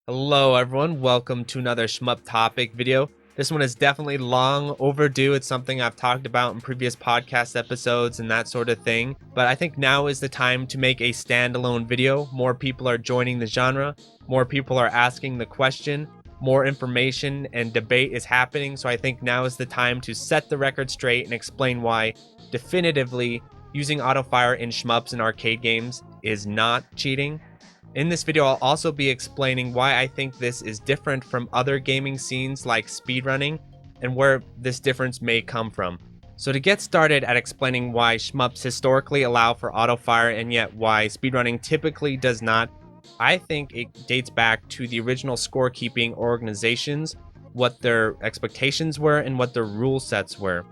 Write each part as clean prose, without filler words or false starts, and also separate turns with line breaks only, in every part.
Hello everyone, welcome to another shmup topic video. This one is definitely long overdue. It's something I've talked about in previous podcast episodes and that sort of thing. But I think now is the time to make a standalone video. More people are joining the genre, more people are asking the question, more information and debate is happening. So I think now is the time to set the record straight and explain why definitively using autofire in shmups and arcade games is not cheating. In this video, I'll also be explaining why I think this is different from other gaming scenes like speedrunning and where this difference may come from. So to get started at explaining why shmups historically allow for autofire and yet why speedrunning typically does not, I think it dates back to the original scorekeeping organizations, what their expectations were and what their rule sets were.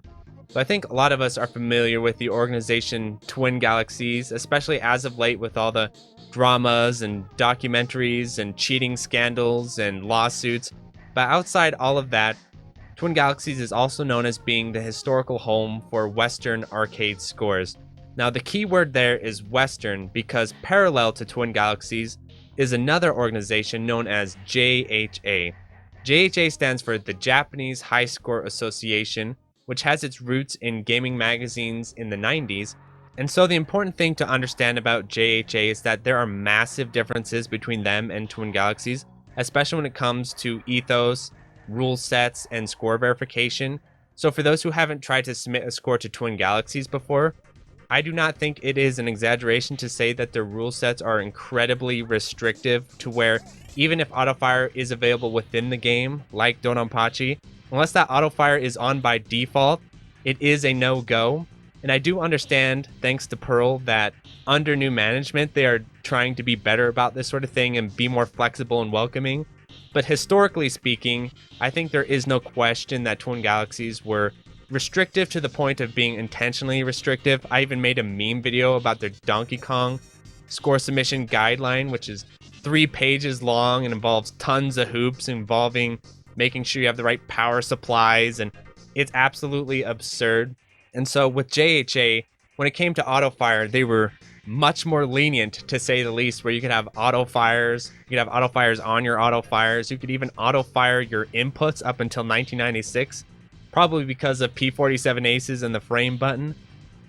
So I think a lot of us are familiar with the organization Twin Galaxies, especially as of late with all the dramas and documentaries and cheating scandals and lawsuits. But outside all of that, Twin Galaxies is also known as being the historical home for Western arcade scores. Now the key word there is Western because parallel to Twin Galaxies is another organization known as JHA. JHA stands for the Japanese High Score Association, which has its roots in gaming magazines in the 90s. And so the important thing to understand about JHA is that there are massive differences between them and Twin Galaxies, especially when it comes to ethos, rule sets, and score verification. So for those who haven't tried to submit a score to Twin Galaxies before, I do not think it is an exaggeration to say that their rule sets are incredibly restrictive to where even if autofire is available within the game, like Dononpachi, unless that autofire is on by default, it is a no-go. And I do understand, thanks to Pearl, that under new management, they are trying to be better about this sort of thing and be more flexible and welcoming. But historically speaking, I think there is no question that Twin Galaxies were restrictive to the point of being intentionally restrictive. I even made a meme video about their Donkey Kong score submission guideline, which is 3 pages long and involves tons of hoops involving making sure you have the right power supplies, and it's absolutely absurd. And so with JHA, when it came to autofire, they were much more lenient, to say the least, where you could have autofires, you could have autofires on your autofires, you could even autofire your inputs up until 1996, probably because of P47 aces and the frame button.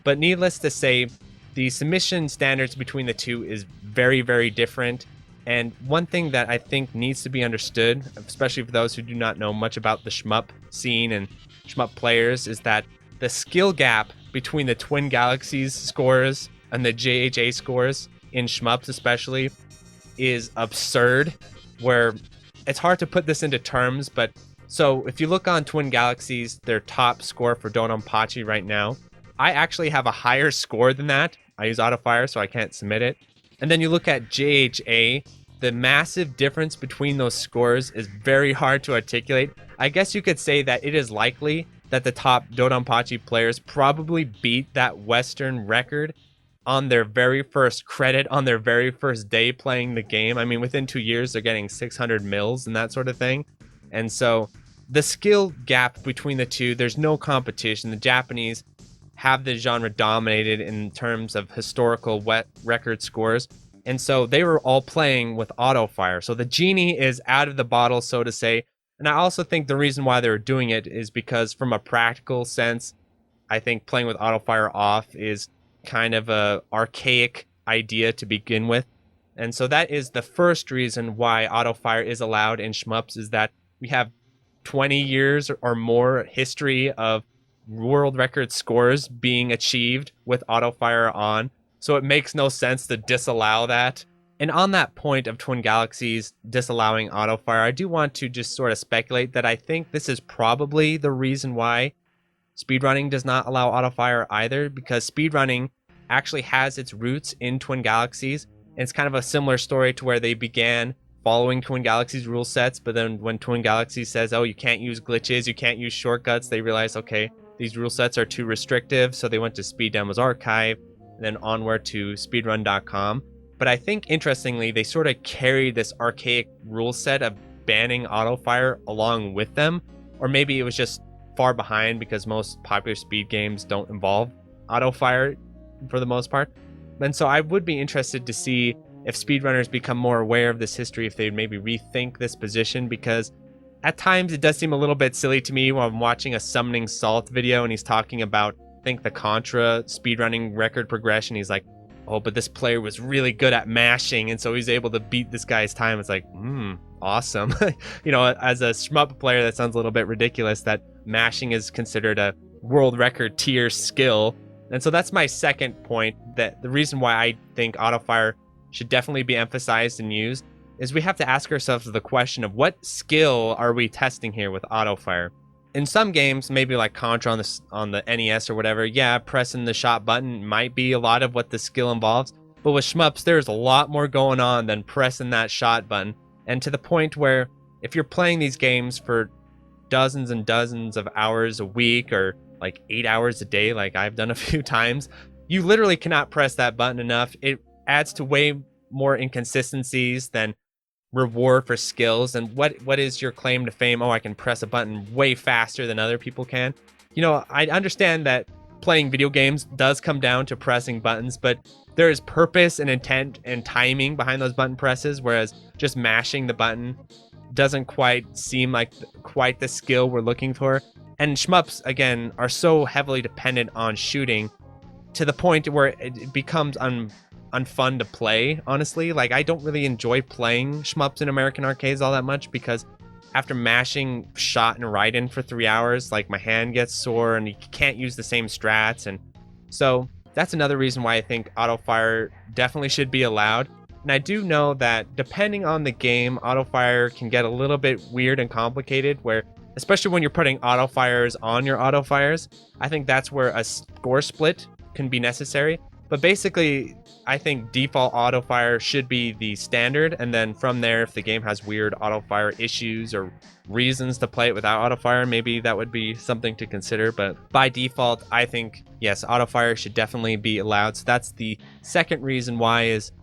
But needless to say, the submission standards between the two is very, very different. And one thing that I think needs to be understood, especially for those who do not know much about the shmup scene and shmup players, is that the skill gap between the Twin Galaxies scores and the JHA scores in shmups especially is absurd, where it's hard to put this into terms. But so if you look on Twin Galaxies, their top score for Dononpachi right now, I actually have a higher score than that. I use autofire, so I can't submit it. And then you look at JHA, the massive difference between those scores is very hard to articulate. I guess you could say that it is likely that the top Dononpachi players probably beat that Western record on their very first credit, on their very first day playing the game. I mean, within 2 years, they're getting 600 mils and that sort of thing. And so the skill gap between the two, there's no competition. The Japanese have the genre dominated in terms of historical wet record scores. And so they were all playing with autofire. So the genie is out of the bottle, so to say. And I also think the reason why they're doing it is because from a practical sense, I think playing with autofire off is kind of a archaic idea to begin with. And so that is the first reason why autofire is allowed in shmups, is that we have 20 years or more history of world record scores being achieved with autofire on. So it makes no sense to disallow that. And on that point of Twin Galaxies disallowing autofire, I do want to just sort of speculate that I think this is probably the reason why speedrunning does not allow autofire either, because speedrunning actually has its roots in Twin Galaxies. And it's kind of a similar story to where they began following Twin Galaxies rule sets, but then when Twin Galaxies says, oh, you can't use glitches, you can't use shortcuts, they realize, okay, these rule sets are too restrictive, so they went to Speed Demo's archive, and then onward to speedrun.com. But I think, interestingly, they sort of carried this archaic rule set of banning autofire along with them, or maybe it was just far behind because most popular speed games don't involve autofire for the most part. And so I would be interested to see if speedrunners become more aware of this history, if they maybe rethink this position, because at times it does seem a little bit silly to me while I'm watching a Summoning Salt video and he's talking about, I think, the Contra speedrunning record progression. He's like, oh, but this player was really good at mashing, and so he's able to beat this guy's time. It's like, awesome. You know, as a shmup player, that sounds a little bit ridiculous that mashing is considered a world record tier skill. And so that's my second point, that the reason why I think Autofire should definitely be emphasized and used is we have to ask ourselves the question of what skill are we testing here with Autofire. In some games, maybe like Contra on the NES or whatever, yeah, pressing the shot button might be a lot of what the skill involves. But with shmups, there's a lot more going on than pressing that shot button. And to the point where if you're playing these games for dozens and dozens of hours a week, or like 8 hours a day, like I've done a few times, you literally cannot press that button enough. It adds to way more inconsistencies than reward for skills. And what is your claim to fame? Oh, I can press a button way faster than other people can. You know, I understand that playing video games does come down to pressing buttons, but there is purpose and intent and timing behind those button presses, whereas just mashing the button doesn't quite seem like quite the skill we're looking for. And shmups, again, are so heavily dependent on shooting to the point where it becomes unfun to play, honestly. Like, I don't really enjoy playing shmups in American arcades all that much, because after mashing shot and Raiden for 3 hours, like, my hand gets sore and you can't use the same strats. And so that's another reason why I think Autofire definitely should be allowed. And I do know that depending on the game, Autofire can get a little bit weird and complicated, where especially when you're putting Autofires on your Autofires, I think that's where a score split can be necessary. But basically, I think default Autofire should be the standard, and then from there, if the game has weird Autofire issues or reasons to play it without Autofire, maybe that would be something to consider. But by default, I think, yes, Autofire should definitely be allowed. So that's the second reason why, is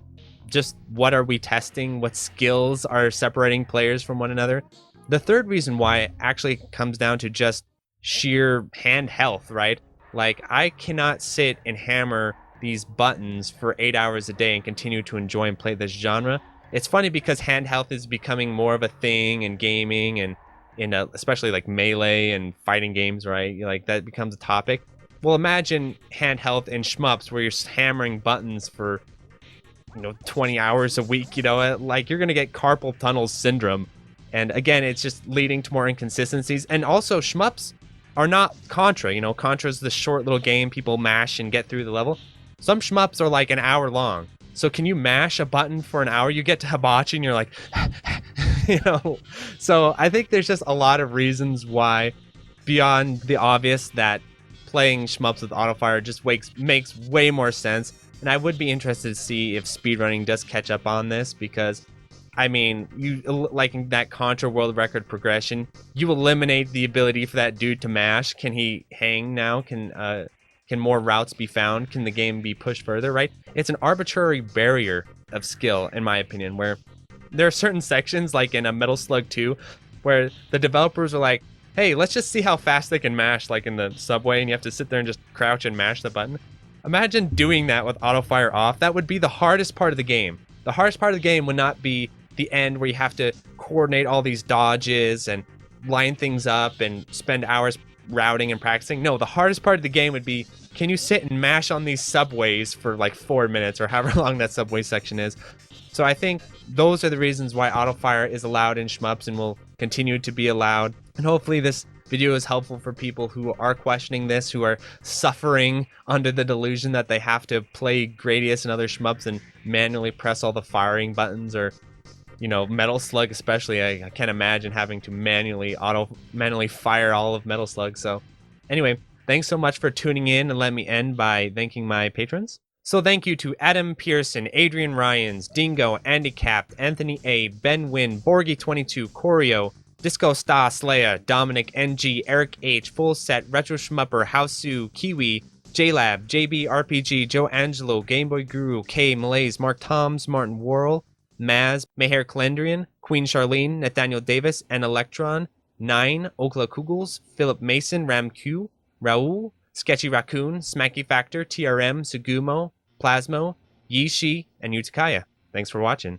just what are we testing? What skills are separating players from one another? The third reason why actually comes down to just sheer hand health, right? Like, I cannot sit and hammer these buttons for 8 hours a day and continue to enjoy and play this genre. It's funny because hand health is becoming more of a thing in gaming and especially like melee and fighting games, right? Like, that becomes a topic. Well, imagine hand health in shmups where you're hammering buttons for 20 hours a week. Like, you're gonna get carpal tunnel syndrome. And again, it's just leading to more inconsistencies. And also, shmups are not Contra. Contra's the short little game people mash and get through the level. Some shmups are like an hour long. So can you mash a button for an hour? You get to hibachi and you're like, So I think there's just a lot of reasons why, beyond the obvious, that playing shmups with Autofire just makes way more sense. And I would be interested to see if speedrunning does catch up on this, because I mean, you like in that Contra world record progression, you eliminate the ability for that dude to mash. Can he hang now? Can more routes be found? Can the game be pushed further, right? It's an arbitrary barrier of skill, in my opinion, where there are certain sections, like in a Metal Slug 2, where the developers are like, hey, let's just see how fast they can mash, like in the subway, and you have to sit there and just crouch and mash the button. Imagine doing that with Autofire off. That would be the hardest part of the game. The hardest part of the game would not be the end where you have to coordinate all these dodges and line things up and spend hours routing and practicing. No, the hardest part of the game would be, can you sit and mash on these subways for like 4 minutes or however long that subway section is? So I think those are the reasons why Autofire is allowed in shmups and will continue to be allowed. And hopefully this video is helpful for people who are questioning this, who are suffering under the delusion that they have to play Gradius and other shmups and manually press all the firing buttons, or Metal Slug especially. I can't imagine having to manually fire all of Metal Slug. So anyway, thanks so much for tuning in, and let me end by thanking my patrons. So thank you to Adam Pearson, Adrian Ryans, Dingo, Andy Capt, Anthony A, Ben Wynn, Borgie22, Corio, Disco Star Slayer, Dominic NG, Eric H, Full Set, Retro Schmupper, Hausu, Kiwi, JLab, JB RPG, Joe Angelo, Gameboy Guru, K, Malaise, Mark Toms, Martin Worrell, Maz, Meher Calendrian, Queen Charlene, Nathaniel Davis, and Electron, 9, Okla Kugels, Philip Mason, Ram Q, Raul, Sketchy Raccoon, Smacky Factor, TRM, Sugumo, Plasmo, Yishi, and Utakaya. Thanks for watching.